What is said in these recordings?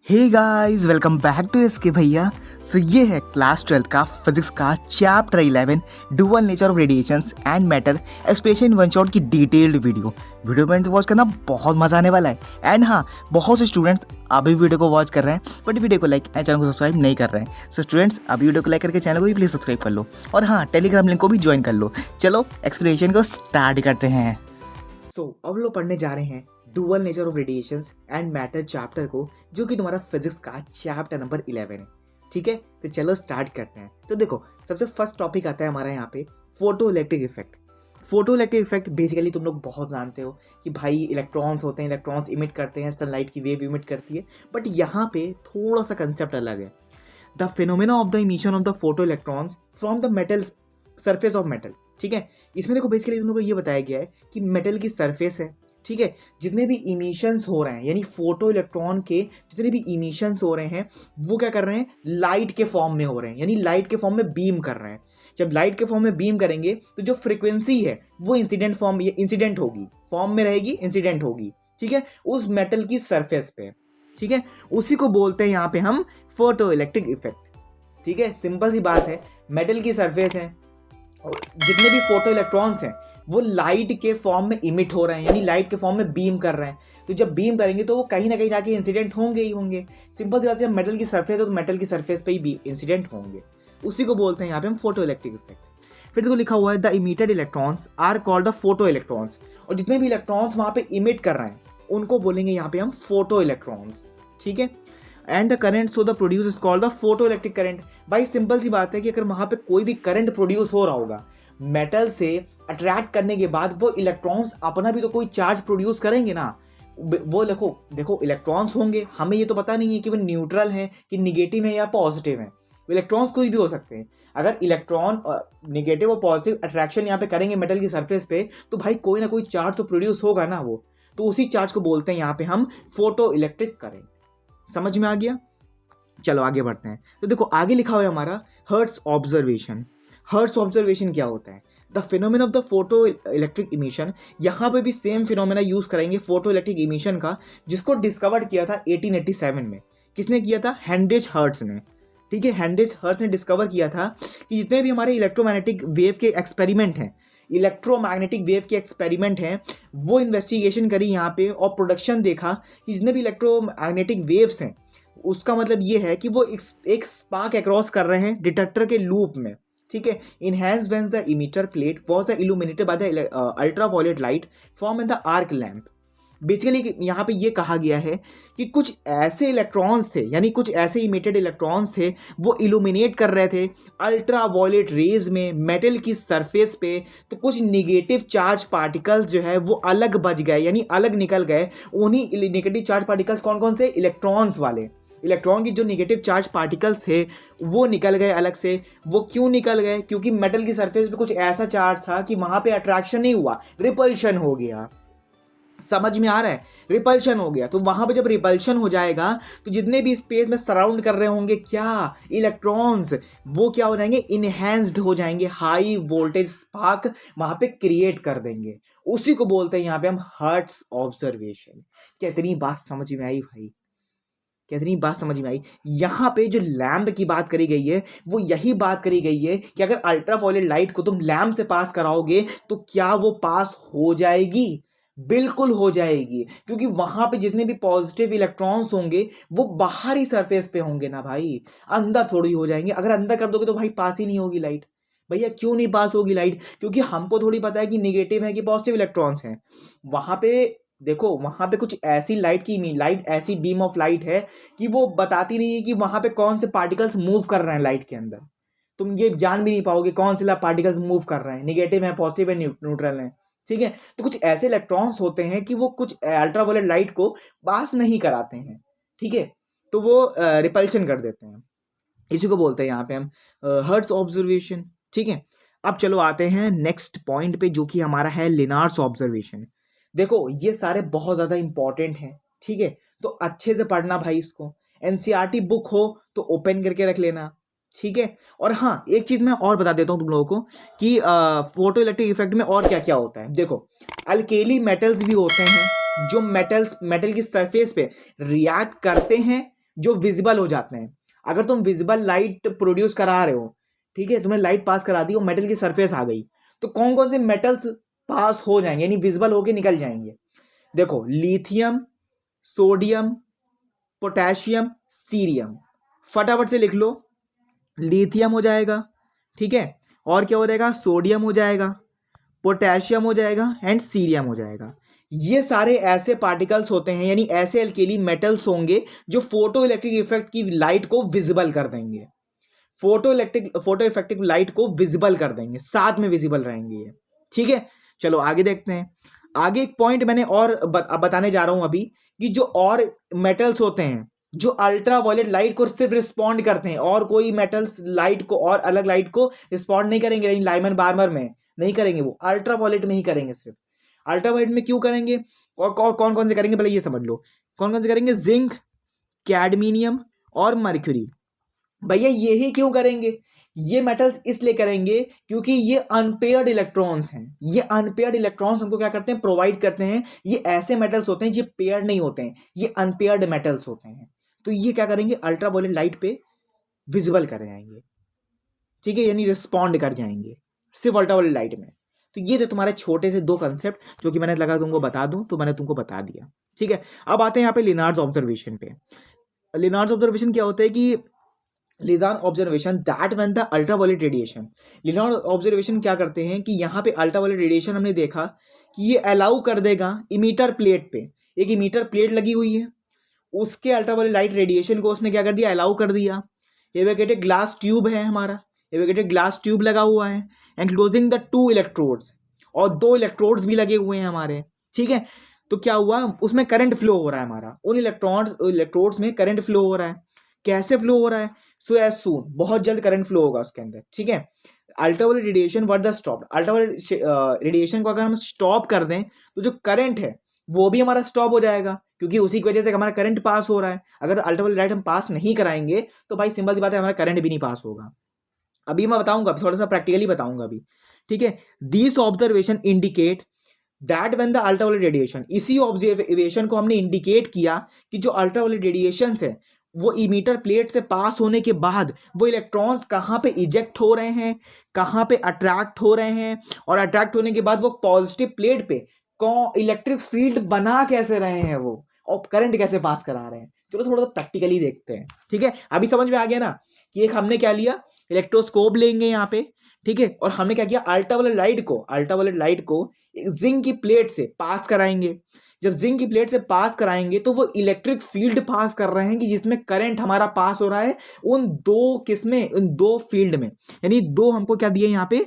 Hey guys, welcome back to SK भैया। So ये है क्लास 12 का फिजिक्स का chapter 11 dual nature of radiations and matter expression one shot की detailed video में वॉच करना बहुत मजा आने वाला है। एंड हाँ, बहुत से स्टूडेंट्स अभी वीडियो को वॉच कर रहे हैं बट वीडियो को लाइक एंड चैनल को सब्सक्राइब नहीं कर रहे हैं। सो स्टूडेंट्स, अभी वीडियो को लाइक करके चैनल को भी प्लीज सब्सक्राइब कर लो और हाँ, टेलीग्राम लिंक को भी ज्वाइन कर लो। चलो एक्सप्लेनेशन को स्टार्ट करते हैं। अब लोग पढ़ने जा रहे हैं dual nature of radiations and matter chapter को, जो कि तुम्हारा फिजिक्स का चैप्टर नंबर 11 है। ठीक है, तो चलो स्टार्ट करते हैं। तो देखो, सबसे फर्स्ट टॉपिक आता है हमारा यहाँ पे photo electric effect. Photo electric effect basically तुम लोग बहुत जानते हो कि भाई इलेक्ट्रॉन्स होते हैं, इलेक्ट्रॉन्स इमिट करते हैं, सनलाइट की वेव इमिट करती है। बट यहाँ पे थोड़ा सा कंसेप्ट अलग है। The phenomena of the emission of the photo electrons from the metal surface of metal. ठीक है, इसमें देखो बेसिकली तुम लोग को ये बताया गया है कि मेटल की सरफेस है। ठीक है, जितने भी इमिशंस हो रहे हैं, यानी फोटो इलेक्ट्रॉन के जितने भी इमिशंस हो रहे हैं, वो क्या कर रहे हैं, लाइट के फॉर्म में हो रहे हैं, यानी लाइट के फॉर्म में बीम कर रहे हैं। जब लाइट के फॉर्म में बीम करेंगे तो जो फ्रीक्वेंसी है वो इंसिडेंट होगी, फॉर्म में रहेगी, इंसिडेंट होगी। ठीक है, उस मेटल की सरफेस पे। ठीक है, उसी को बोलते हैं यहाँ पे हम फोटो इलेक्ट्रिक इफेक्ट। ठीक है, सिंपल सी बात है, मेटल की सरफेस है और जितने भी फोटो इलेक्ट्रॉन्स हैं वो लाइट के फॉर्म में इमिट हो रहे हैं, यानी लाइट के फॉर्म में बीम कर रहे हैं। तो जब बीम करेंगे तो वो कहीं ना कहीं जाके इंसिडेंट होंगे ही होंगे। सिंपल सी बात है, जब मेटल की सरफेस है तो मेटल की सरफेस पे ही इंसिडेंट होंगे। उसी को बोलते हैं यहाँ पे हम फोटो इलेक्ट्रिक इफेक्ट। फिर देखो लिखा हुआ है the emitted electrons are called the photo electrons. और जितने भी इलेक्ट्रॉन्स वहाँ पे इमिट कर रहे हैं उनको बोलेंगे यहाँ पे हम फोटो इलेक्ट्रॉन्स। ठीक है, and the current so the produce is called the photo electric current. भाई सिंपल सी बात है कि अगर वहाँ पे कोई भी करंट प्रोड्यूस हो रहा होगा मेटल से अट्रैक्ट करने के बाद, वो इलेक्ट्रॉन्स अपना भी तो कोई चार्ज प्रोड्यूस करेंगे ना। वो देखो इलेक्ट्रॉन्स होंगे, हमें ये तो पता नहीं है कि वो न्यूट्रल हैं कि निगेटिव है या पॉजिटिव है। इलेक्ट्रॉन्स कोई भी हो सकते हैं। अगर इलेक्ट्रॉन निगेटिव और पॉजिटिव अट्रैक्शन यहाँ पे करेंगे मेटल की सरफेस पे, तो भाई कोई ना कोई चार्ज तो प्रोड्यूस होगा ना। वो तो उसी चार्ज को बोलते हैं यहाँ पे हम फोटो इलेक्ट्रिक करंट। समझ में आ गया? चलो आगे बढ़ते हैं। तो देखो आगे लिखा हुआ है हमारा हर्ट्स ऑब्जर्वेशन। हर्ट्स ऑब्जर्वेशन क्या होता है? The phenomena of the photo electric emission. यहाँ पे भी सेम फिनोमेना यूज करेंगे फोटो इलेक्ट्रिक इमिशन का, जिसको डिस्कवर किया था 1887 में। किसने किया था? हेनरिच हर्ट्स ने। ठीक है, हेनरिच हर्ट्स ने डिस्कवर किया था कि जितने भी हमारे इलेक्ट्रोमैग्नेटिक वेव के एक्सपेरिमेंट हैं, वो इन्वेस्टिगेशन करी यहाँ पे और प्रोडक्शन देखा कि जितने भी इलेक्ट्रोमैग्नेटिक वेव्स हैं, उसका मतलब ये है कि वो एक स्पार्क अक्रॉस कर रहे हैं डिटेक्टर के लूप में। ठीक है, enhance when the emitter plate was the illuminated by the ultraviolet light from in the arc lamp. Basically यहाँ पे ये कहा गया है कि कुछ ऐसे इलेक्ट्रॉन्स थे, यानी कुछ ऐसे इमिटेड इलेक्ट्रॉन्स थे, वो इल्यूमिनेट कर रहे थे अल्ट्रावायलेट रेज में मेटल की सरफेस पे। तो कुछ निगेटिव चार्ज पार्टिकल्स जो है वो अलग बच गए, यानी अलग निकल गए। उन्हीं निगेटिव चार्ज पार्टिकल्स कौन कौन से? इलेक्ट्रॉन्स वाले। इलेक्ट्रॉन की जो निगेटिव चार्ज पार्टिकल्स थे वो निकल गए अलग से। वो क्यों निकल गए? क्योंकि मेटल की सरफेस पे कुछ ऐसा चार्ज था कि वहां पे अट्रैक्शन नहीं हुआ, रिपल्शन हो गया। समझ में आ रहा है? रिपल्शन हो गया। तो वहां पे जब रिपल्शन हो जाएगा तो जितने भी स्पेस में सराउंड कर रहे होंगे क्या इलेक्ट्रॉन्स, वो क्या हो जाएंगे? इनहैंस्ड हो जाएंगे, हाई वोल्टेज स्पार्क वहां पे क्रिएट कर देंगे। उसी को बोलते हैं यहाँ पे हम हर्ट्स ऑब्जर्वेशन। कितनी बात समझ में आई भाई? कितनी बात समझ में आई? यहाँ पे जो लैम्प की बात करी गई है वो यही बात करी गई है कि अगर अल्ट्रावायलेट लाइट को तुम लैम्प से पास कराओगे तो क्या वो पास हो जाएगी? बिल्कुल हो जाएगी, क्योंकि वहां पे जितने भी पॉजिटिव इलेक्ट्रॉन्स होंगे वो बाहरी सरफेस पे होंगे ना भाई, अंदर थोड़ी हो जाएंगे। अगर अंदर कर दोगे तो भाई पास ही नहीं होगी लाइट। भैया क्यों नहीं पास होगी लाइट? क्योंकि हमको थोड़ी पता है कि निगेटिव है कि पॉजिटिव इलेक्ट्रॉन्स हैं। वहां पे देखो, वहां पे कुछ ऐसी ऐसी बीम ऑफ लाइट है कि वो बताती नहीं है कि वहां पे कौन से पार्टिकल्स मूव कर रहे हैं लाइट के अंदर। तुम ये जान भी नहीं पाओगे कौन से पार्टिकल्स मूव कर रहे हैं, निगेटिव है, पॉजिटिव है, न्यूट्रल है। ठीक है, तो कुछ ऐसे इलेक्ट्रॉन्स होते हैं कि वो कुछ अल्ट्रावायलेट लाइट को पास नहीं कराते हैं। ठीक है, तो वो रिपल्शन कर देते हैं। इसी को बोलते हैं यहाँ पे हम हर्ट्स ऑब्जर्वेशन। ठीक है, अब चलो आते हैं नेक्स्ट पॉइंट पे, जो कि हमारा है लिनार्स ऑब्जर्वेशन। देखो ये सारे बहुत ज्यादा इंपॉर्टेंट हैं। ठीक है, तो अच्छे से पढ़ना भाई इसको। एनसीईआरटी बुक हो तो ओपन करके रख लेना। ठीक है, और हाँ एक चीज मैं और बता देता हूँ तुम लोगों को कि फोटो इलेक्ट्रिक इफेक्ट में और क्या क्या होता है। देखो, अल्केली मेटल्स भी होते हैं जो मेटल की सरफेस पे रिएक्ट करते हैं जो विजिबल हो जाते हैं। अगर तुम विजिबल लाइट प्रोड्यूस करा रहे हो, ठीक है, तुमने लाइट पास करा दी और मेटल की सरफेस आ गई, तो कौन कौन से मेटल्स पास हो जाएंगे यानी विजिबल होके निकल जाएंगे? देखो, लिथियम, सोडियम, पोटेशियम, सीरियम। फटाफट से लिख लो। लिथियम हो जाएगा, ठीक है, और क्या हो जाएगा? सोडियम हो जाएगा, पोटेशियम हो जाएगा एंड सीरियम हो जाएगा। ये सारे ऐसे पार्टिकल्स होते हैं यानी ऐसे अल्केली मेटल्स होंगे जो फोटो इलेक्ट्रिक इफेक्ट की लाइट को विजिबल कर देंगे। फोटो इफेक्टिव लाइट को विजिबल कर देंगे, साथ में विजिबल रहेंगे ये, ठीक है। चलो आगे देखते हैं। आगे एक पॉइंट मैंने और बताने जा रहा हूं अभी, कि जो और मेटल्स होते हैं जो अल्ट्रा वायलेट लाइट को सिर्फ रिस्पॉन्ड करते हैं, और कोई मेटल्स लाइट को और अलग लाइट को रिस्पॉन्ड नहीं करेंगे, लाइमन बार्मर में नहीं करेंगे, वो अल्ट्रा वायलेट में ही करेंगे। सिर्फ अल्ट्रा वायलेट में क्यों करेंगे और कौन कौन से करेंगे पहले ये समझ लो। कौन कौन से करेंगे? जिंक, कैडमिनियम और मर्क्यूरी। भैया ये ही क्यों करेंगे? ये मेटल्स इसलिए करेंगे क्योंकि ये अनपेयर्ड इलेक्ट्रॉन्स हैं। ये अनपेयर्ड इलेक्ट्रॉन्स हमको क्या करते हैं? प्रोवाइड करते हैं। ये ऐसे मेटल्स होते हैं जो पेयर्ड नहीं होते हैं, ये अनपेयर्ड मेटल्स होते हैं। तो ये क्या करेंगे? अल्ट्रा वायलेट लाइट पे विजिबल कर जाएंगे, ठीक है, यानी रिस्पॉन्ड कर जाएंगे सिर्फ अल्ट्रा वायलेट लाइट में। तो ये थे तुम्हारे छोटे से दो कंसेप्ट जो कि मैंने लगा तुमको बता दूं, तो मैंने तुमको बता दिया, ठीक है। अब आते हैं यहाँ पे लिनार्ड्स ऑब्जर्वेशन पे। लिनार्ड्स ऑब्जर्वेशन क्या होता है कि Lenard observation that when the ultraviolet radiation, Lenard observation क्या करते हैं कि यहाँ पे अल्ट्रावायलेट रेडिएशन हमने देखा कि ये अलाउ कर देगा इमीटर प्लेट पे, एक इमीटर प्लेट लगी हुई है, उसके अल्ट्रावायलेट लाइट रेडिएशन को उसने क्या कर दिया? अलाउ कर दिया। एवेकेटेड ग्लास ट्यूब है हमारा, एवेकेटेड ग्लास ट्यूब लगा हुआ है एंक्लोजिंग द 2 इलेक्ट्रोड्स, और 2 इलेक्ट्रोड्स भी लगे हुए हैं हमारे, ठीक है। तो क्या हुआ? उसमें करंट फ्लो हो रहा है हमारा, उन इलेक्ट्रोड्स में करंट फ्लो हो रहा है। कैसे फ्लो हो रहा है? सो एज सून, बहुत जल्द करंट फ्लो होगा उसके अंदर, ठीक है। Ultraviolet radiation were the stop, ultraviolet radiation को अगर हम स्टॉप कर दें तो जो करंट है वो भी हमारा स्टॉप हो जाएगा, क्योंकि उसी की वजह से हमारा करंट पास हो रहा है। अगर अल्ट्रावायलेट लाइट हम पास नहीं कराएंगे तो भाई सिंपल सी बात है, हमारा करंट भी नहीं पास होगा। अभी मैं बताऊंगा, थोड़ा सा प्रैक्टिकली बताऊंगा अभी, ठीक है। This observation indicate that when the ultraviolet radiation, इसी ऑब्जर्वेशन को हमने इंडिकेट किया कि जो अल्ट्रावायलेट रेडिएशन है वो इमीटर प्लेट से पास होने के बाद वो इलेक्ट्रॉन्स कहाँ पे इजेक्ट हो रहे हैं, कहाँ पे अट्रैक्ट हो रहे हैं, और अट्रैक्ट होने के बाद वो पॉजिटिव प्लेट पे इलेक्ट्रिक फील्ड बना कैसे रहे हैं वो, और करंट कैसे पास करा रहे हैं। चलो थोड़ा सा प्रैक्टिकली देखते हैं, ठीक है। अभी समझ में आ गया ना कि एक हमने क्या लिया? इलेक्ट्रोस्कोप लेंगे यहाँ पे, ठीक है, और हमने क्या किया? अल्ट्रावायलेट लाइट को जिंक की प्लेट से पास कराएंगे। जब जिंक की प्लेट से पास कराएंगे तो वो इलेक्ट्रिक फील्ड पास कर रहे हैं कि जिसमें करंट हमारा पास हो रहा है उन दो किसमें? उन दो फील्ड में, यानी दो हमको क्या दिए यहाँ पे?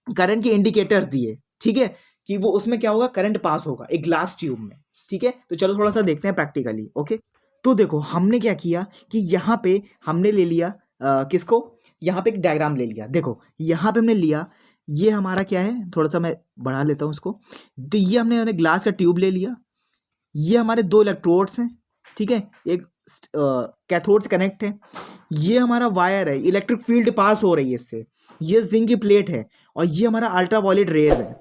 करंट के इंडिकेटर्स दिए, ठीक है, कि वो उसमें क्या होगा? करंट पास होगा एक ग्लास ट्यूब में, ठीक है। तो चलो थोड़ा सा देखते हैं प्रैक्टिकली, ओके। तो देखो हमने क्या किया कि यहाँ पे हमने ले लिया किसको? यहाँ पे एक डायग्राम ले लिया। देखो यहाँ पे हमने लिया, ये हमारा क्या है? थोड़ा सा मैं बढ़ा लेता हूँ इसको। तो ये हमने ग्लास का ट्यूब ले लिया, ये हमारे 2 इलेक्ट्रोड्स हैं, ठीक है, एक कैथोड से कनेक्ट है, ये हमारा वायर है, इलेक्ट्रिक फील्ड पास हो रही है इससे, ये जिंक की प्लेट है, और ये हमारा अल्ट्रावायलेट रेज है,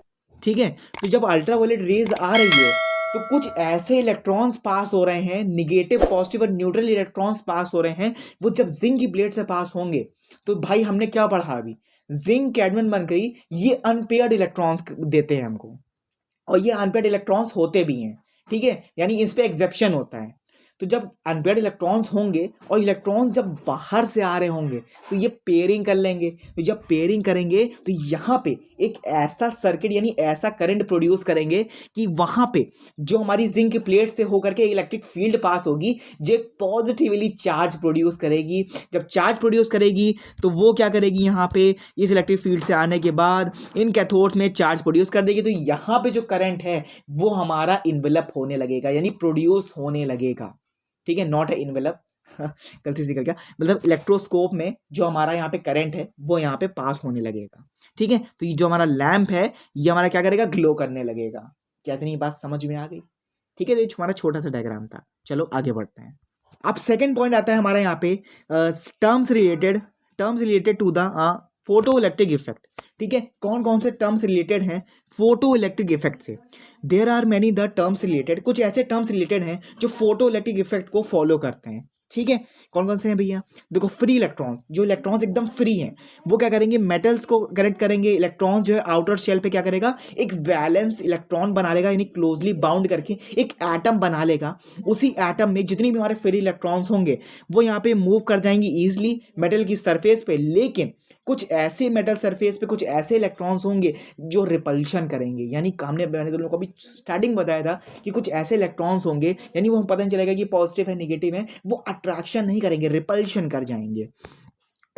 ठीक है। तो जब अल्ट्रावायलेट रेज आ रही है तो कुछ ऐसे इलेक्ट्रॉन्स पास हो रहे हैं, निगेटिव, पॉजिटिव और न्यूट्रल इलेक्ट्रॉन्स पास हो रहे हैं, वो जब जिंक की प्लेट से पास होंगे तो भाई हमने क्या पढ़ा अभी? जिंक कैडमियम बन गई, ये अनपेयर्ड इलेक्ट्रॉन्स देते हैं हमको, और ये अनपेयर्ड इलेक्ट्रॉन्स होते भी हैं, ठीक है, यानी इस पे एक्सेप्शन होता है। तो जब अनपेयर्ड इलेक्ट्रॉन्स होंगे और इलेक्ट्रॉन्स जब बाहर से आ रहे होंगे तो ये पेयरिंग कर लेंगे, तो जब पेयरिंग करेंगे तो यहाँ पे एक ऐसा सर्किट यानी ऐसा करंट प्रोड्यूस करेंगे कि वहाँ पे जो हमारी जिंक प्लेट से होकर के इलेक्ट्रिक फील्ड पास होगी जो पॉजिटिवली चार्ज प्रोड्यूस करेगी। जब चार्ज प्रोड्यूस करेगी तो वो क्या करेगी? यहाँ पे इस इलेक्ट्रिक फील्ड से आने के बाद इन कैथोड्स में चार्ज प्रोड्यूस कर देगी, तो यहाँ पे जो करंट है वो हमारा इन्वेलप होने लगेगा यानी प्रोड्यूस होने लगेगा, ठीक है, नॉट है इन्वेलप गलती से निकल गया, मतलब इलेक्ट्रोस्कोप में जो हमारा यहाँ पे करंट है वो यहाँ पे पास होने लगेगा, ठीक है। तो ये जो हमारा लैंप है ये हमारा क्या करेगा? ग्लो करने लगेगा। क्या इतनी बात समझ में आ गई? ठीक है, तो ये हमारा छोटा सा डायग्राम था। चलो आगे बढ़ते हैं। अब सेकेंड पॉइंट आता है हमारा यहाँ पे terms related to the photo electric effect, ठीक है। कौन कौन से टर्म्स रिलेटेड हैं फोटो इलेक्ट्रिक इफेक्ट से? There are many the terms related, कुछ ऐसे टर्म्स रिलेटेड हैं जो फोटो इलेक्ट्रिक इफेक्ट को फॉलो करते हैं। ठीक है, कौन कौन से हैं भैया? देखो, फ्री इलेक्ट्रॉन्स, जो इलेक्ट्रॉन्स एकदम फ्री हैं वो क्या करेंगे, मेटल्स को कनेक्ट करेंगे। इलेक्ट्रॉन जो है आउटर शेल पे क्या करेगा, एक वैलेंस इलेक्ट्रॉन बना लेगा, यानी क्लोजली बाउंड करके एक एटम बना लेगा। उसी एटम में जितनी भी हमारे फ्री इलेक्ट्रॉन्स होंगे वो यहाँ पे मूव कर जाएंगे ईजिली मेटल की सरफेस पे। लेकिन कुछ ऐसे मेटल सरफेस पे कुछ ऐसे इलेक्ट्रॉन्स होंगे जो रिपल्शन करेंगे, यानी मैंने तुम लोगों को अभी स्टार्टिंग बताया था कि कुछ ऐसे इलेक्ट्रॉन्स होंगे, यानी वो हम पता नहीं चलेगा कि पॉजिटिव है नेगेटिव है, वो अट्रैक्शन नहीं करेंगे, रिपल्शन कर जाएंगे।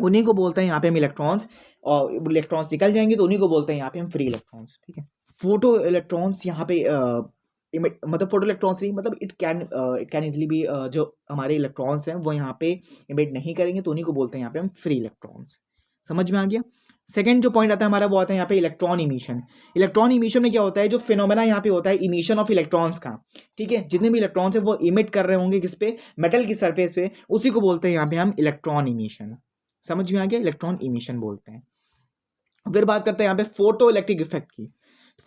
उन्हीं को बोलते हैं यहाँ पे हम इलेक्ट्रॉन्स, और इलेक्ट्रॉन्स निकल जाएंगे तो उन्हीं को बोलते हैं यहाँ पे हम फ्री इलेक्ट्रॉन्स। ठीक है, फोटो इलेक्ट्रॉन्स यहाँ पे मतलब फोटो इलेक्ट्रॉन्स नहीं, मतलब इट कैन इजिली भी जो हमारे इलेक्ट्रॉन्स हैं वो यहाँ पे इमिट नहीं करेंगे, तो उन्हीं को बोलते हैं यहाँ पे हम फ्री इलेक्ट्रॉन्स। समझ में आ गया? सेकंड जो पॉइंट आता है हमारा वो आता है यहाँ पे इलेक्ट्रॉन इमिशन। इलेक्ट्रॉन इमिशन में क्या होता है, जो फिनोमेना यहाँ पे होता है इमिशन ऑफ इलेक्ट्रॉन्स का। ठीक है, जितने भी इलेक्ट्रॉन्स है वो इमिट कर रहे होंगे किस पे, मेटल की सरफेस पे, उसी को बोलते हैं यहाँ पे हम इलेक्ट्रॉन इमिशन। समझ में आ गया? इलेक्ट्रॉन इमिशन बोलते हैं। फिर बात करते हैं यहाँ पे फोटो इलेक्ट्रिक इफेक्ट की।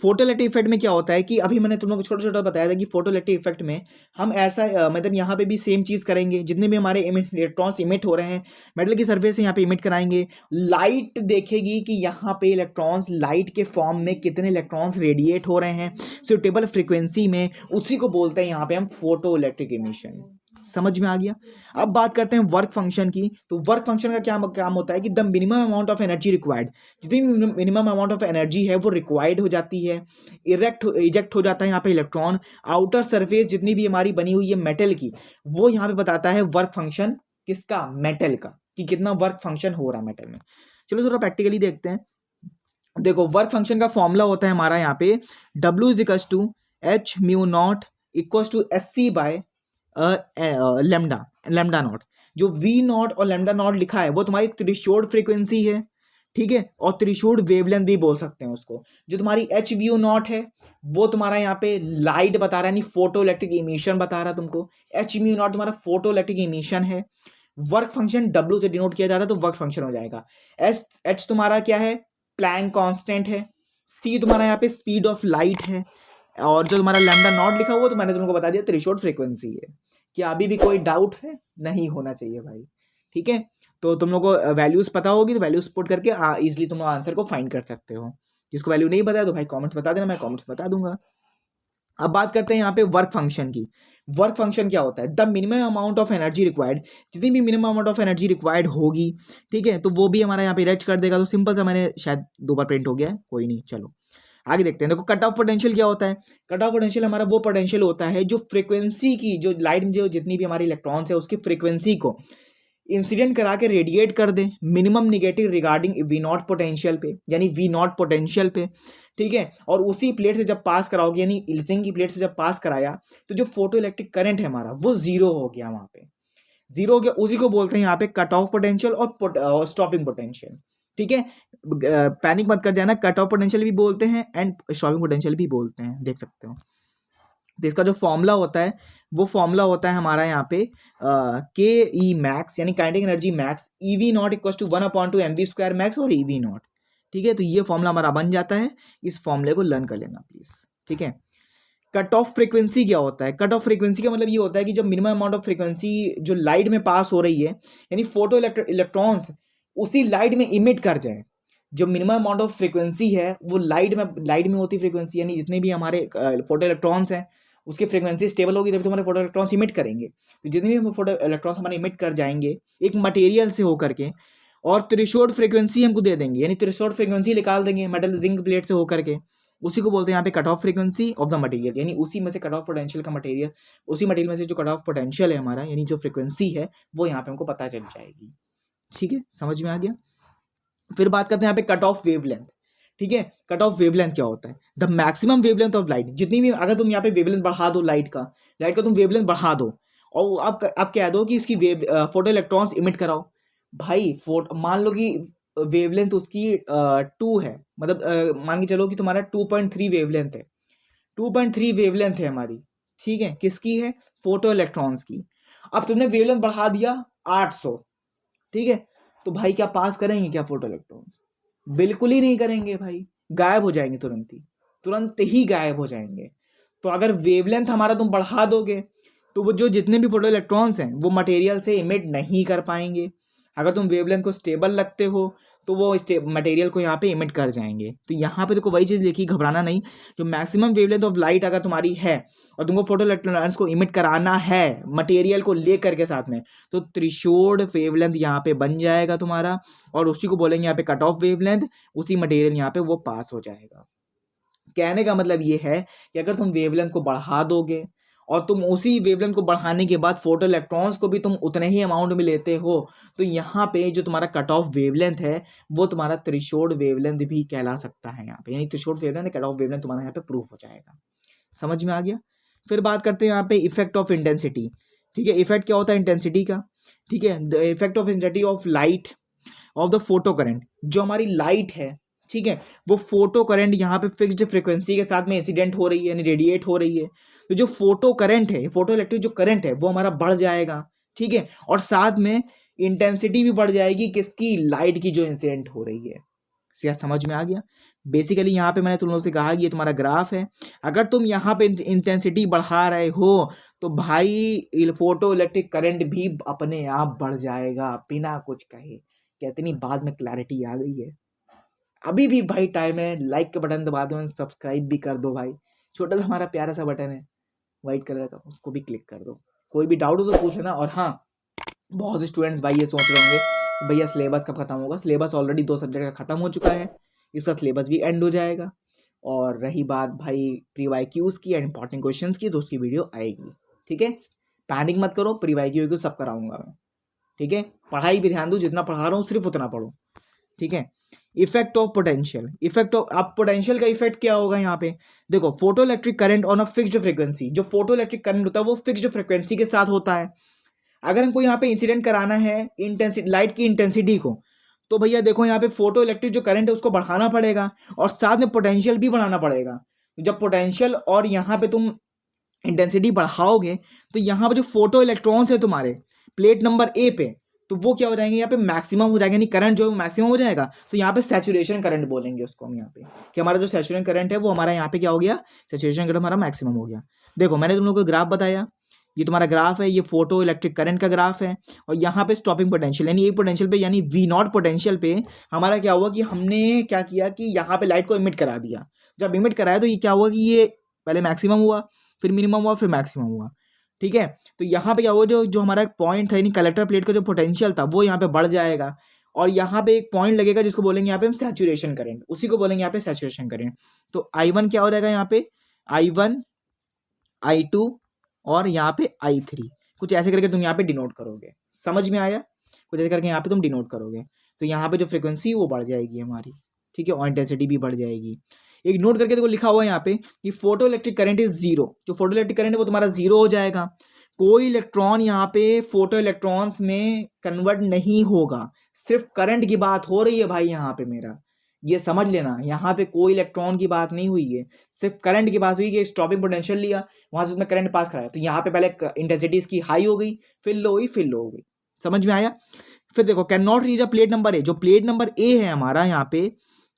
फोटो इलेक्ट्रिक इफेक्ट में क्या होता है कि अभी मैंने तुम लोग को छोटा छोटा बताया था कि फोटो इलेक्ट्रिक इफेक्ट में हम ऐसा मतलब यहाँ पे भी सेम चीज करेंगे, जितने भी हमारे इलेक्ट्रॉन्स इमिट हो रहे हैं मेटल की सरफेस से यहाँ पे इमिट कराएंगे। लाइट देखेगी कि यहाँ पे इलेक्ट्रॉन्स लाइट के फॉर्म में कितने इलेक्ट्रॉन्स रेडिएट हो रहे हैं सुटेबल फ्रीक्वेंसी में, उसी को बोलते हैं यहाँ पे हम फोटो इलेक्ट्रिक इमिशन। समझ में आ गया? अब बात करते हैं वर्क फंक्शन की। तो वर्क फंक्शन का क्या काम होता है कि the minimum amount of energy required, जितनी मिनिमम अमाउंट ऑफ एनर्जी है वो रिक्वायर्ड हो जाती है, इजेक्ट हो जाता है यहाँ पे इलेक्ट्रॉन। आउटर सरफेस जितनी भी हमारी बनी हुई है मेटल की, वो यहाँ पे बताता है वर्क फंक्शन किसका, मेटल का, कि कितना वर्क फंक्शन हो रहा है मेटल में। चलो थोड़ा प्रैक्टिकली देखते हैं। देखो, वर्क फंक्शन का फॉर्मूला होता है हमारा यहाँ पे W is equals to H mu naught equals to SC by lambda naught. जो वी नॉट और लेमडा नॉट लिखा है वो तुम्हारी थ्रेशोल्ड फ्रीक्वेंसी है। ठीक है, और थ्रेशोल्ड वेवलेंथ भी बोल सकते हैं उसको। जो तुम्हारी एच व्यू नॉट है वो तुम्हारा यहाँ पे लाइट बता रहा है, यानी फोटो इलेक्ट्रिक इमिशन बता रहा है तुमको। एच म्यू नॉट तुम्हारा फोटो इलेक्ट्रिक इमिशन है। वर्क फंक्शन W से डिनोट किया जा रहा है तो वर्क फंक्शन हो जाएगा। एच तुम्हारा क्या है, प्लैंक कांस्टेंट है। C तुम्हारा यहाँ पे स्पीड ऑफ लाइट है। और जो तुम्हारा लैम्डा नॉट लिखा हुआ तो मैंने तुमको बता दिया थ्रेशोल्ड फ्रीक्वेंसी है। क्या अभी भी कोई डाउट है? नहीं होना चाहिए भाई। ठीक है, तो तुम लोग को वैल्यूज पता होगी तो वैल्यूज पुट करके इजिली तुम आंसर को फाइंड कर सकते हो। जिसको वैल्यू नहीं पता है तो भाई कमेंट्स बता देना, मैं कमेंट्स बता दूंगा। अब बात करते हैं यहाँ पे वर्क फंक्शन की। वर्क फंक्शन क्या होता है, the minimum amount of energy required, जितनी भी minimum amount of energy required होगी, ठीक है, तो वो भी हमारा यहाँ पे रेच कर देगा। तो सिंपल सा, मैंने शायद 2 बार प्रिंट हो गया है, कोई नहीं, चलो आगे देखते हैं। देखो, कट ऑफ पोटेंशियल क्या होता है। कट ऑफ पोटेंशियल हमारा वो पोटेंशियल होता है जो फ्रीक्वेंसी की, जो लाइट में जो जितनी भी हमारी इलेक्ट्रॉन्स है उसकी फ्रीक्वेंसी को इंसिडेंट करा के रेडिएट कर दे minimum negative regarding V not potential पे, यानी वी नॉट पोटेंशियल पे। ठीक है, और उसी प्लेट से जब पास कराओगे, यानी इल्जिंग की प्लेट से जब पास कराया तो जो फोटो इलेक्ट्रिक करंट है हमारा वो जीरो हो गया, वहां पे जीरो हो गया। उसी को बोलते हैं यहाँ पे कट ऑफ पोटेंशियल और स्टॉपिंग पोटेंशियल। ठीक है, पैनिक मत कर जाना, कट ऑफ पोटेंशियल भी बोलते हैं एंड स्टॉपिंग पोटेंशियल भी बोलते हैं, देख सकते हो। तो इसका जो फॉर्मूला होता है वो फॉर्मूला होता है हमारा यहाँ पे के ई मैक्स, यानी kinetic energy max, EV not equal to 1/2 MV square max और EV नॉट। ठीक है, तो ये फॉर्मूला हमारा बन जाता है। इस फॉर्मूले को लर्न कर लेना प्लीज। ठीक है, कट ऑफ फ्रीक्वेंसी क्या होता है। कट ऑफ फ्रीक्वेंसी का मतलब ये होता है कि जब मिनिमम अमाउंट ऑफ फ्रीक्वेंसी जो लाइट में पास हो रही है, यानी फोटो इलेक्ट्रॉन्स उसी लाइट में इमिट कर जाए। जो मिनिमम अमाउंट ऑफ फ्रीक्वेंसी है वो लाइट में होती फ्रीक्वेंसी, यानी जितने भी हमारे फोटो इलेक्ट्रॉन्स हैं उसकी फ्रीक्वेंसी स्टेबल होगी तभी तो हमारे फोटो इलेक्ट्रॉन्स इमिट करेंगे। तो जितने भी फोटो इलेक्ट्रॉन्स हमारे इमिट कर जाएंगे एक मटेरियल से होकर के, और थ्रेशोल्ड फ्रीक्वेंसी हमको दे देंगे, यानी थ्रेशोल्ड फ्रीक्वेंसी निकाल देंगे मेटल जिंक प्लेट से होकर के, उसी को बोलते हैं यहाँ पे cut off frequency of the material, यानी उसी में से कट ऑफ पोटेंशियल का मटेरियल, उसी मटेरियल में से जो कट ऑफ पोटेंशियल है हमारा, यानी जो फ्रीक्वेंसी है वो यहाँ पे हमको पता चल जाएगी। ठीक है, समझ में आ गया। फिर बात करते हैं यहाँ पे कट ऑफ वेवलेंथ। ठीक है, कट ऑफ वेवलेंथ क्या होता है, the maximum wavelength of light. जितनी भी, अगर तुम यहाँ पे वेवलेंथ बढ़ा दो लाइट का तुम वेवलेंथ बढ़ा दो और आप कह दो कि इसकी फोटो इलेक्ट्रॉन्स इमिट कराओ। भाई मान लो कि वेवलेंथ उसकी 2 है, मतलब मान के चलो कि तुम्हारा 2.3 वेवलेंथ है, 2.3 वेवलेंथ है हमारी। ठीक है, किसकी है, फोटो इलेक्ट्रॉन्स की। अब तुमने वेवलेंथ बढ़ा दिया 800। ठीक है, तो भाई क्या पास करेंगे क्या फोटो इलेक्ट्रॉन्स? बिल्कुल ही नहीं करेंगे भाई, गायब हो जाएंगे तुरंत ही गायब हो जाएंगे। तो अगर वेवलेंथ हमारा तुम बढ़ा दोगे तो वो जो जितने भी फोटो इलेक्ट्रॉन्स हैं वो मटेरियल से इमिट नहीं कर पाएंगे। अगर तुम वेवलेंथ को स्टेबल रखते हो तो वो मटेरियल को यहाँ पे इमिट कर जाएंगे। तो यहाँ पे देखो वही चीज़ लिखी, घबराना नहीं। जो मैक्सिमम वेवलेंथ ऑफ लाइट अगर तुम्हारी है और तुमको फोटो इलेक्ट्रॉन्स को इमिट कराना है मटेरियल को लेकर के साथ में, तो थ्रेशोल्ड वेवलेंथ यहाँ पे बन जाएगा तुम्हारा, और उसी को बोलेंगे यहाँ पे कट ऑफ वेवलेंथ। उसी मटेरियल यहाँ पे वो पास हो जाएगा। कहने का मतलब ये है कि अगर तुम वेवलेंथ को बढ़ा दोगे और तुम उसी वेवलेंथ को बढ़ाने के बाद फोटो इलेक्ट्रॉन्स को भी तुम उतने ही अमाउंट में लेते हो, तो यहाँ पे जो तुम्हारा कट ऑफ वेवलेंथ है वो तुम्हारा थ्रेशोल्ड वेवलेंथ भी कहला सकता है यहाँ पे, यानी threshold wavelength cut off wavelength तुम्हारा यहाँ पे प्रूफ हो जाएगा। समझ में आ गया। फिर बात करते हैं यहाँ पे इफेक्ट ऑफ इंटेंसिटी। ठीक है, इफेक्ट क्या होता है इंटेंसिटी का। ठीक है, the effect of intensity of light of the photo current. जो हमारी लाइट है, ठीक है, वो फोटो करंट यहाँ पे फिक्स्ड फ्रीक्वेंसी के साथ में इंसिडेंट हो रही है, यानी रेडिएट हो रही है। तो जो फोटो करंट है, फोटो इलेक्ट्रिक जो करंट है वो हमारा बढ़ जाएगा। ठीक है, और साथ में इंटेंसिटी भी बढ़ जाएगी किसकी, लाइट की जो इंसिडेंट हो रही है। क्या समझ में आ गया। बेसिकली यहाँ पे मैंने तुम लोगों से कहा कि ये तुम्हारा ग्राफ है। अगर तुम यहाँ पे इंटेंसिटी बढ़ा रहे हो तो भाई फोटो इलेक्ट्रिक करंट भी अपने आप बढ़ जाएगा बिना कुछ कहे। कितनी बाद में क्लैरिटी आ गई है। अभी भी भाई टाइम है, लाइक का बटन दबा दो, सब्सक्राइब भी कर दो भाई। छोटा सा हमारा प्यारा सा बटन है वाइट कलर का, उसको भी क्लिक कर दो। कोई भी डाउट हो तो पूछ लेना। और हाँ, बहुत से स्टूडेंट्स भाई ये सोच रहे होंगे भैया सिलेबस कब खत्म होगा। सिलेबस ऑलरेडी 2 सब्जेक्ट का खत्म हो चुका है, इसका सिलेबस भी एंड हो जाएगा। और रही बात भाई प्री वाईक्यूज की एंड इंपॉर्टेंट क्वेश्चंस की, तो उसकी वीडियो आएगी। ठीक है, पैनिक मत करो, प्री वाईक्यू सब कराऊंगा मैं। ठीक है, पढ़ाई भी ध्यान दो, जितना पढ़ा रहा हूँ सिर्फ उतना पढ़ो। ठीक है, effect of potential. Effect of, अब पोटेंशियल का इफेक्ट क्या होगा यहाँ पे, देखो photo electric current on a fixed frequency. जो फोटो इलेक्ट्रिक करंट होता है वो फिक्स्ड फ्रीक्वेंसी के साथ होता है। अगर हमको यहाँ पे इंसिडेंट कराना है इंटेंसिटी, लाइट की इंटेंसिटी को, तो भैया देखो यहाँ पे फोटो इलेक्ट्रिक जो करंट है उसको बढ़ाना पड़ेगा और साथ में पोटेंशियल भी बढ़ाना पड़ेगा। जब पोटेंशियल और यहाँ पे तुम इंटेंसिटी बढ़ाओगे तो यहाँ पे जो फोटो इलेक्ट्रॉन्स है तुम्हारे प्लेट नंबर ए पे, तो वो क्या हो जाएंगे, यहाँ पे मैक्सिमम हो जाएगा, यानी करंट जो मैक्सिमम हो जाएगा। तो यहाँ पे सैचुरेशन करंट बोलेंगे उसको हम यहाँ पे, कि हमारा जो सैचुरेशन करंट है वो हमारा यहाँ पे क्या हो गया, सैचुरेशन करंट हमारा मैक्सिमम हो गया। देखो मैंने तुम लोगों को ग्राफ बताया, ये तुम्हारा ग्राफ है, ये फोटो इलेक्ट्रिक करंट का ग्राफ है। और यहाँ पे स्टॉपिंग पोटेंशियल, यानी एक पोटेंशियल पे, यानी V0 पोटेंशियल पे हमारा क्या हुआ कि हमने क्या किया कि यहाँ पे लाइट को इमिट करा दिया। जब इमिट कराया तो ये क्या हुआ कि ये पहले मैक्सिमम हुआ, फिर मिनिमम हुआ, फिर मैक्सिमम हुआ। ठीक है, तो यहाँ पे क्या हुआ, जो हमारा पॉइंट था यानी कलेक्टर प्लेट का जो पोटेंशियल था वो यहाँ पे बढ़ जाएगा। और यहाँ पे एक पॉइंट लगेगा जिसको बोलेंगे यहाँ पे हम सैचुरेशन करंट, उसी को बोलेंगे यहाँ पे सैचुरेशन करंट। तो I1 क्या हो जाएगा यहाँ पे, I1 I2 और यहाँ पे I3, कुछ ऐसे करके तुम यहाँ पे डिनोट करोगे। समझ में आया, कुछ ऐसे करके यहाँ पे तुम डिनोट करोगे। तो यहाँ पे जो फ्रीक्वेंसी वो बढ़ जाएगी हमारी। ठीक है, और इंटेंसिटी भी बढ़ जाएगी। एक नोट करके देखो लिखा हुआ है यहाँ पे कि photo electric current is zero. जो फोटो इलेक्ट्रिक करंट है वो तुम्हारा जीरो हो जाएगा। कोई इलेक्ट्रॉन यहाँ पे फोटो इलेक्ट्रॉन्स में कन्वर्ट नहीं होगा, सिर्फ करंट की बात हो रही है भाई यहाँ पे मेरा, ये समझ लेना। यहाँ पे कोई इलेक्ट्रॉन की बात नहीं हुई है, सिर्फ करंट की बात हुई कि स्टॉपिंग पोटेंशियल लिया, वहां से उसमें करंट पास कराया, तो यहाँ पे पहले इंटेंसिटी इसकी हाई हो गई, फिर लो हुई, फिर लो हो गई। समझ में आया। फिर देखो can not reach a plate number A. जो प्लेट नंबर ए है हमारा यहाँ पे,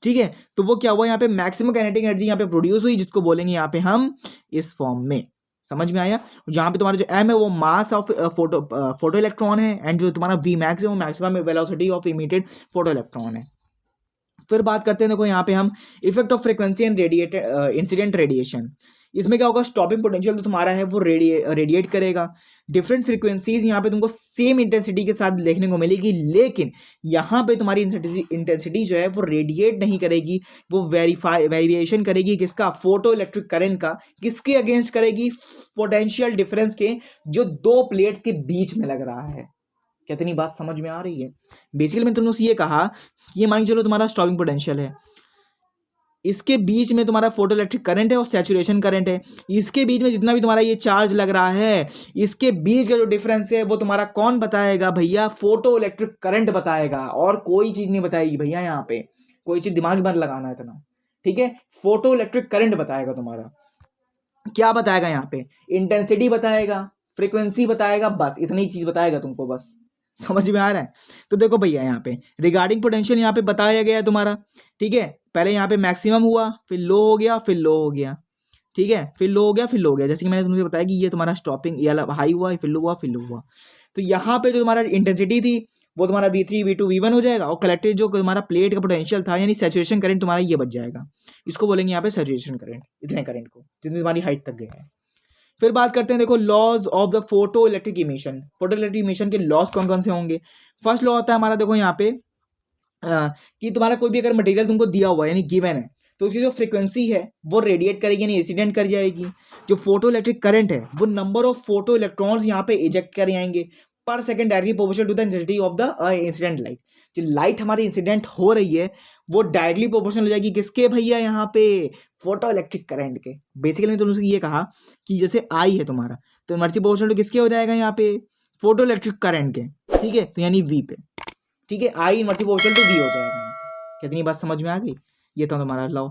ठीक है, तो वो क्या हुआ, यहाँ पे मैक्सिमम काइनेटिक एनर्जी यहाँ पे प्रोड्यूस हुई, जिसको बोलेंगे यहाँ पे हम इस फॉर्म में। समझ में आया। जहाँ पे तुम्हारा जो m है वो मास ऑफ फोटो इलेक्ट्रॉन है, एंड जो तुम्हारा v मैक्स है वो maximum velocity of emitted photo electron है। फिर बात करते हैं देखो यहाँ पे हम effect of frequency and incident radiation. इसमें क्या होगा, स्टॉपिंग पोटेंशियल जो तुम्हारा है वो रेडिएट करेगा। डिफरेंट फ्रीक्वेंसीज यहाँ पे तुमको सेम इंटेंसिटी के साथ देखने को मिलेगी, लेकिन यहाँ पे तुम्हारी इंटेंसिटी जो है वो रेडिएट नहीं करेगी, वो वेरिएशन करेगी किसका, फोटो इलेक्ट्रिक करंट का। किसके अगेंस्ट करेगी, पोटेंशियल डिफरेंस के जो दो प्लेट्स के बीच में लग रहा है। कितनी बात समझ में आ रही है। बेसिकली मैंने तुमसे ये कहा कि ये मान के चलो तुम्हारा स्टॉपिंग पोटेंशियल है, इसके बीच में तुम्हारा फोटो इलेक्ट्रिक करंट है और सैचुरेशन करंट है। इसके बीच में जितना भी तुम्हारा ये चार्ज लग रहा है, इसके बीच का जो डिफरेंस है वो तुम्हारा कौन बताएगा भैया, फोटो इलेक्ट्रिक करंट बताएगा, और कोई चीज नहीं बताएगी भैया। यहाँ पे कोई चीज दिमाग मत लगाना इतना, ठीक है। फोटो इलेक्ट्रिक करंट बताएगा तुम्हारा। क्या बताएगा यहाँ पे, इंटेंसिटी बताएगा, फ्रीक्वेंसी बताएगा, बस इतनी चीज बताएगा तुमको, बस समझ में आ रहा है। तो देखो भैया यहाँ पे रिगार्डिंग पोटेंशियल यहाँ पे बताया गया है तुम्हारा, ठीक है। पहले यहाँ पे मैक्सिमम हुआ, फिर लो हो गया, फिर लो हो गया, ठीक है, फिर लो हो गया, फिर लो हो गया, जैसे कि मैंने तुमसे बताया कि ये तुम्हारा स्टॉपिंग, ये हाई हुआ, फिर लो हुआ, फिर लो हुआ। तो यहाँ पे जो तुम्हारा इंटेंसिटी थी वो तुम्हारा V3 V2 V1 हो जाएगा, और कलेक्टेड जो तुम्हारा प्लेट का पोटेंशियल था यानी सैचुरेशन करंट तुम्हारा ये बच जाएगा। इसको बोलेंगे यहाँ पे सैचुरेशन करंट, इतने करंट को जितनी तुम्हारी हाइट तक गया है। फिर बात करते हैं, देखो laws of the photo electric emission. Photo electric emission के लॉज कौन कौन से होंगे। फर्स्ट लॉ होता है हमारा, देखो यहाँ पे कि तुम्हारा कोई भी अगर मटेरियल तुमको दिया हुआ है यानी गिवन है, तो उसकी जो फ्रीक्वेंसी है वो रेडिएट करेगी यानी इंसिडेंट कर जाएगी। जो फोटो इलेक्ट्रिक करंट है वो नंबर ऑफ फोटो इलेक्ट्रॉन्स यहाँ पे इजेक्ट कर जाएंगे पर second directly proportional to the intensity of the incident light. जो लाइट हमारी इंसिडेंट हो रही है वो डायरेक्टली प्रोपोर्शनल हो जाएगी किसके भैया, यहाँ पे फोटो इलेक्ट्रिक करंट के। बेसिकली मैं तुमसे ये कहा कि जैसे आई है तुम्हारा, तो इनवर्सली प्रोपोर्शनल टू किसके हो जाएगा यहाँ पे, फोटो इलेक्ट्रिक करंट के, ठीक है, तो यानी वी पे, ठीक है, I inversely proportional to V हो जाएगा यहाँ पे। कितनी बात समझ में आ गई, ये तो तुम्हारा लॉ।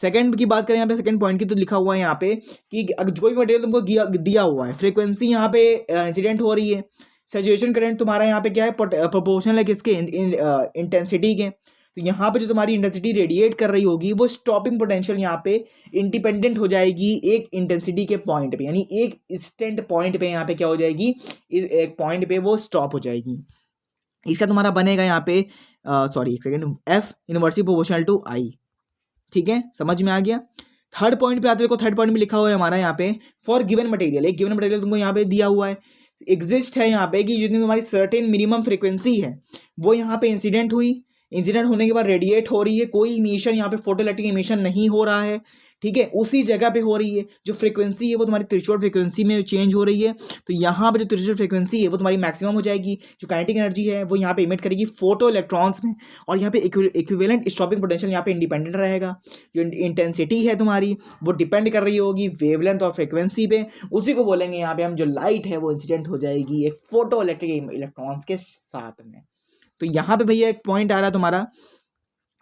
सेकंड की बात करें यहाँ पे, सेकंड पॉइंट की, तो लिखा हुआ है यहाँ पे कि अगर कोई भी मटेरियल तुमको दिया हुआ है, फ्रीक्वेंसी यहाँ पे इंसिडेंट हो रही है, सैचुरेशन करंट तुम्हारा यहाँ पे क्या है, प्रोपोर्शनल है किसके, इंटेंसिटी के। तो यहाँ पे जो तुम्हारी इंटेंसिटी रेडिएट कर रही होगी वो स्टॉपिंग पोटेंशियल यहाँ पे इंडिपेंडेंट हो जाएगी एक इंटेंसिटी के पॉइंट पे, यानी एक इंस्टेंट पॉइंट पे यहाँ पे क्या हो जाएगी, एक पॉइंट पे वो स्टॉप हो जाएगी। इसका तुम्हारा बनेगा यहाँ पे सॉरी एक second, F inversely proportional to I, ठीक है, समझ में आ गया। थर्ड पॉइंट पे आते देखो, थर्ड पॉइंट में लिखा हुआ है हमारा यहाँ पे फॉर गिवन मटेरियल, एक गिवन मटेरियल तुमको यहाँ पे दिया हुआ है, एग्जिस्ट है यहाँ पे कि जितनी हमारी सर्टेन मिनिमम फ्रीक्वेंसी है वो यहाँ पे इंसिडेंट हुई, इंसिडेंट होने के बाद रेडिएट हो रही है, कोई इमिशन यहाँ पे फोटो इलेक्ट्रिक इमिशन नहीं हो रहा है, ठीक है, उसी जगह पे हो रही है। जो फ्रीक्वेंसी है वो तुम्हारी थ्रेशोल्ड फ्रीक्वेंसी में चेंज हो रही है, तो यहाँ पे जो थ्रेशोल्ड फ्रीक्वेंसी है वो तुम्हारी मैक्सिमम हो जाएगी। जो काइनेटिक एनर्जी है वो यहाँ पे इमिट करेगी फोटो इलेक्ट्रॉन्स में, और यहाँ पे इक्विवेलेंट स्टॉपिंग पोटेंशियल यहाँ पे इंडिपेंडेंट रहेगा। जो इंटेंसिटी है तुम्हारी वो डिपेंड कर रही होगी वेवलेंथ और फ्रीक्वेंसी पे, उसी को बोलेंगे यहाँ पे हम, जो लाइट है वो इंसिडेंट हो जाएगी एक फोटो इलेक्ट्रिक इलेक्ट्रॉन्स के साथ में। तो यहाँ पे भैया एक पॉइंट आ रहा है तुम्हारा,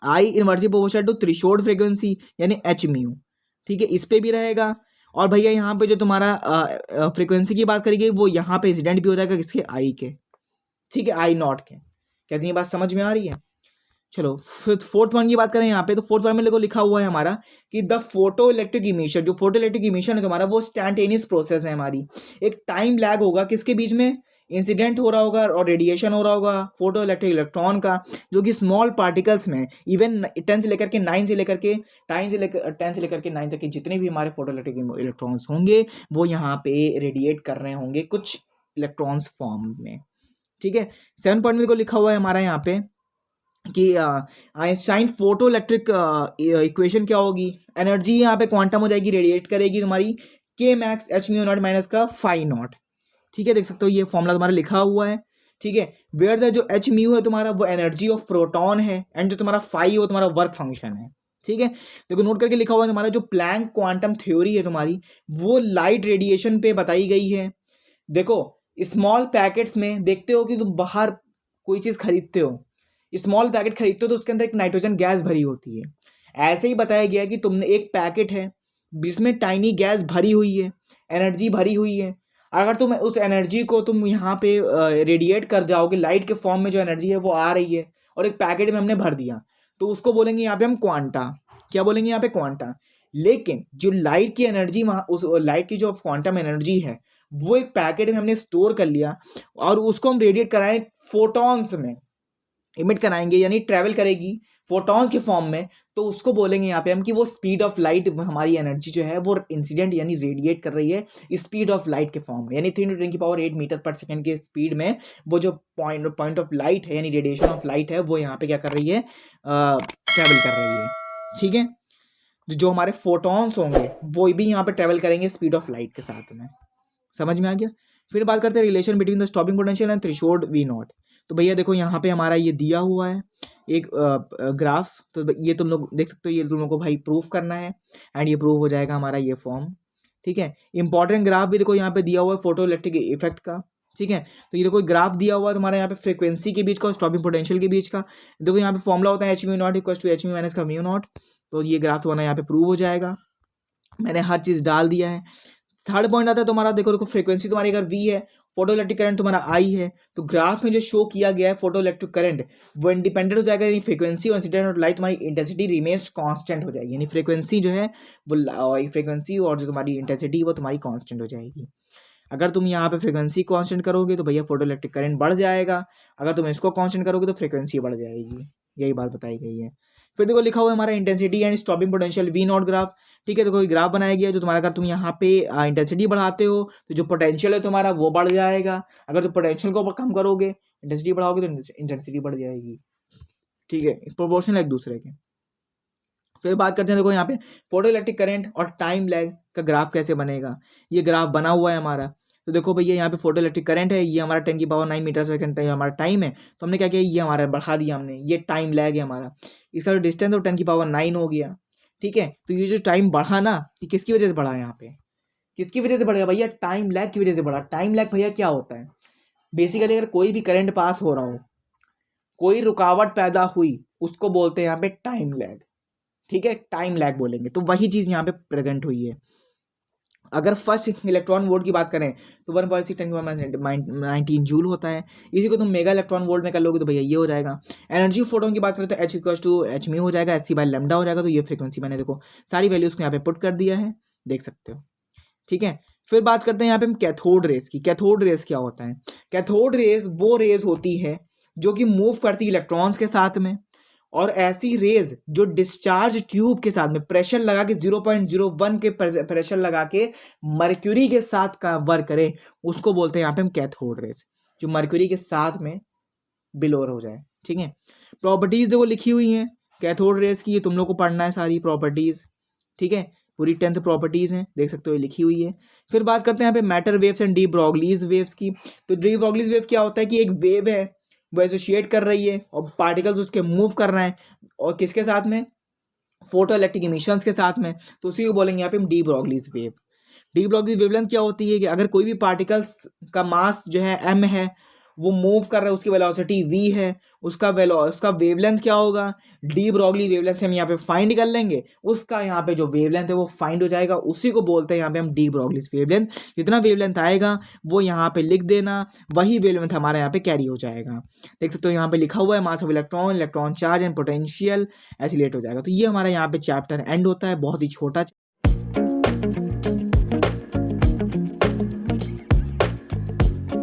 I inversely proportional to threshold frequency यानी एच म्यू, ठीक है, इस पे भी रहेगा। और भैया यहाँ पे जो तुम्हारा फ्रीक्वेंसी की बात करेंगे वो यहाँ पे इंसिडेंट भी हो जाएगा किसके, आई के, ठीक है, आई नॉट के। क्या ये बात समझ में आ रही है। चलो फिर फोर्थ पॉइंट की बात करें यहाँ पे, तो फोर्थ पॉइंट में देखो लिखा हुआ है हमारा कि द फोटो इलेक्ट्रिक इमिशन, जो फोटो इलेक्ट्रिक इमिशन है तुम्हारा वो इंस्टैंटेनियस प्रोसेस है हमारी, एक टाइम लैग होगा किसके बीच में, इंसिडेंट हो रहा होगा और रेडिएशन हो रहा होगा फोटो इलेक्ट्रिक इलेक्ट्रॉन का, जो कि स्मॉल पार्टिकल्स में इवन 10 से लेकर के 9 से लेकर के 10 से लेकर के 9 तक के जितने भी हमारे फोटो इलेक्ट्रिक इलेक्ट्रॉन्स होंगे वो यहाँ पे रेडिएट कर रहे होंगे कुछ इलेक्ट्रॉन्स फॉर्म में, ठीक है। 7 पॉइंट में को लिखा हुआ है हमारा यहाँ पे कि आइंस्टाइन फोटो इलेक्ट्रिक इक्वेशन क्या होगी, एनर्जी यहाँ पे क्वांटम हो जाएगी, रेडिएट करेगी तुम्हारी के max H mu not minus का फाई नॉट, ठीक है, देख सकते हो ये फॉर्मूला तुम्हारा लिखा हुआ है, ठीक है। वेयर द जो एच म्यू है तुम्हारा वो एनर्जी ऑफ प्रोटॉन है, एंड जो तुम्हारा फाई वो तुम्हारा वर्क फंक्शन है, ठीक है। देखो नोट करके लिखा हुआ है तुम्हारा, जो प्लैंक क्वांटम थ्योरी है तुम्हारी वो लाइट रेडिएशन पे बताई गई है। देखो स्मॉल पैकेट्स में देखते हो कि तुम बाहर कोई चीज़ खरीदते हो, स्मॉल पैकेट खरीदते हो तो उसके अंदर एक नाइट्रोजन गैस भरी होती है, ऐसे ही बताया गया कि तुमने एक पैकेट है जिसमें टाइनी गैस भरी हुई है, एनर्जी भरी हुई है, अगर तुम उस एनर्जी को तुम यहाँ पे रेडिएट कर जाओगे लाइट के फॉर्म में, जो एनर्जी है वो आ रही है और एक पैकेट में हमने भर दिया, तो उसको बोलेंगे यहाँ पे हम क्वांटा, क्या बोलेंगे यहाँ पे क्वांटा। लेकिन जो लाइट की एनर्जी वहाँ, उस लाइट की जो क्वांटम एनर्जी है वो एक पैकेट में हमने स्टोर कर लिया और उसको हम रेडिएट कराएं फोटॉन्स में, इमिट कराएंगे यानी ट्रैवल करेगी फोटॉन्स के फॉर्म में, तो उसको बोलेंगे यहाँ पे हम कि वो स्पीड ऑफ लाइट, हमारी एनर्जी जो है वो इंसिडेंट यानी रेडिएट कर रही है स्पीड ऑफ लाइट के फॉर्म में, यानी 3×10⁸ मीटर पर सेकंड के स्पीड में वो जो पॉइंट ऑफ लाइट है यानी रेडिएशन ऑफ लाइट है वो यहाँ पे क्या कर रही है, ट्रैवल कर रही है, ठीक है। जो हमारे फोटॉन्स होंगे वो भी यहाँ पे ट्रैवल करेंगे स्पीड ऑफ लाइट के साथ में, समझ में आ गया। फिर बात करते हैं relation between the stopping potential and threshold V naught. तो भैया देखो यहाँ पे हमारा ये दिया हुआ है एक ग्राफ, तो ये तुम लोग देख सकते हो, ये तुम लोग को भाई प्रूफ करना है एंड ये प्रूफ हो जाएगा हमारा ये फॉर्म, ठीक है। इंपॉर्टेंट ग्राफ भी देखो यहाँ पे दिया हुआ है फोटो इलेक्ट्रिक इफेक्ट का, ठीक है। तो ये देखो ग्राफ दिया हुआ है तुम्हारा यहाँ पे फ्रीक्वेंसी के बीच का और स्टॉपिंग पोटेंशियल के बीच का। देखो यहाँ पे फॉर्मूला होता है H mu naught equal to H mu minus का म्यू नॉट, तो ये ग्राफ तुम्हारा यहाँ पे प्रूव हो जाएगा, मैंने हर चीज़ डाल दिया है। थर्ड पॉइंट आता है तुम्हारा, देखो फ्रीक्वेंसी तुम्हारी अगर वी है फोटो इलेक्ट्रिक करंट तुम्हारा आई है, तो ग्राफ में जो शो किया गया है फोटो इलेक्ट्रिक करंट वो इंडिपेंडेंट हो जाएगा, यानी फ्रीक्वेंसी और इंसिडेंट ऑफ लाइट तुम्हारी इंटेंसिटी रिमेन्स कांस्टेंट हो जाएगी, यानी फ्रीक्वेंसी जो है वो फ्रीक्वेंसी और जो तुम्हारी इंटेंसिटी वो तुम्हारी कांस्टेंट हो जाएगी। अगर तुम यहाँ पे फ्रीक्वेंसी कांस्टेंट करोगे तो भैया फोटो इलेक्ट्रिक करंट बढ़ जाएगा, अगर तुम इसको कांस्टेंट करोगे तो फ्रीक्वेंसी बढ़ जाएगी, यही बात बताई गई है। फिर देखो लिखा हुआ है हमारा intensity and stopping potential V naught graph. ठीक है, देखो ये ग्राफ बनाया गया है जो तुम्हारा, अगर तुम यहाँ पे इंटेंसिटी बढ़ाते हो तो जो पोटेंशियल है तुम्हारा वो बढ़ जाएगा, अगर तुम पोटेंशियल को कम करोगे इंटेंसिटी बढ़ाओगे तो इंटेंसिटी बढ़ जाएगी। ठीक है, प्रोपोर्शनल एक दूसरे के। फिर बात करते हैं, देखो यहाँ पे फोटो इलेक्ट्रिक करंट और टाइम लैग का ग्राफ कैसे बनेगा। ये ग्राफ बना हुआ है हमारा, तो देखो भैया यहाँ पे फोटो इलेक्ट्रिक करंट है, ये हमारा 10⁻⁹ मीटर सेकंड हमारा टाइम है, तो हमने क्या किया, ये हमारा बढ़ा दिया हमने, ये टाइम लैग है हमारा, इसका जो डिस्टेंस है वो 10⁻⁹ हो गया। ठीक है, तो ये जो टाइम बढ़ा ना, ये किसकी वजह से बढ़ा, यहाँ पे किसकी वजह से बढ़ेगा भैया, टाइम लैग की वजह से बढ़ा। टाइम लैग भैया क्या होता है, बेसिकली अगर कोई भी करंट पास हो रहा हो, कोई रुकावट पैदा हुई, उसको बोलते हैं यहाँ पे टाइम लैग। ठीक है, टाइम लैग बोलेंगे, तो वही चीज यहाँ पे प्रेजेंट हुई है। अगर फर्स्ट इलेक्ट्रॉन वोल्ट की बात करें तो 1.6 × 10⁻⁹ जूल होता है, इसी को तुम मेगा इलेक्ट्रॉन वोल्ट में कर लोगे तो भैया ये हो जाएगा। एनर्जी फोटोन की बात करें तो H=h हो जाएगा, SC/λ हो जाएगा, तो ये फ्रीक्वेंसी मैंने देखो सारी वैल्यूज को यहाँ पे पुट कर दिया है, देख सकते हो। ठीक है, फिर बात करते हैं यहाँ पे हम कैथोड रेस की। कैथोड रेस क्या होता है, कैथोड रेस वो रेस होती है जो कि मूव करती है इलेक्ट्रॉन्स के साथ में, और ऐसी रेज जो डिस्चार्ज ट्यूब के साथ में प्रेशर लगा के 0.01 के प्रेशर लगा के मर्क्यूरी के साथ का वर्क करे, उसको बोलते हैं यहाँ पे हम कैथोड रेज, जो मर्क्यूरी के साथ में बिलोर हो जाए। ठीक है, प्रॉपर्टीज देखो लिखी हुई हैं कैथोड रेज की, ये तुम लोग को पढ़ना है सारी प्रॉपर्टीज। ठीक है, पूरी 10th प्रॉपर्टीज हैं, देख सकते हो ये लिखी हुई है। फिर बात करते हैं यहाँ पे matter waves and de Broglie's waves की। तो डी ब्रॉगलीज वेव क्या होता है कि एक वेव है वो एसोसिएट कर रही है और पार्टिकल्स उसके मूव कर रहे हैं, और किसके साथ में, फोटो इलेक्ट्रिक इमिशंस के साथ में, तो उसी को बोलेंगे यहाँ पे हम de Broglie's wave. De Broglie's wavelength क्या होती है कि अगर कोई भी पार्टिकल्स का मास जो है m है, वो मूव कर रहा है, उसकी वेलोसिटी v है, उसका वेवलेंथ क्या होगा, डी ब्रॉगली वेवलेंथ से हम यहाँ पे फाइंड कर लेंगे, उसका यहाँ पे जो वेवलेंथ है वो फाइंड हो जाएगा, उसी को बोलते हैं यहाँ पे हम डी ब्रॉगलीज वेवलेंथ। जितना वेवलेंथ आएगा वो यहाँ पे लिख देना, वही वेवलेंथ हमारा यहाँ पे कैरी हो जाएगा। देख सकते हो यहाँ पे लिखा हुआ है mass of electron, electron charge and potential, ऐसे रिलेट हो जाएगा। तो ये हमारा यहाँ पे चैप्टर एंड होता है, बहुत ही छोटा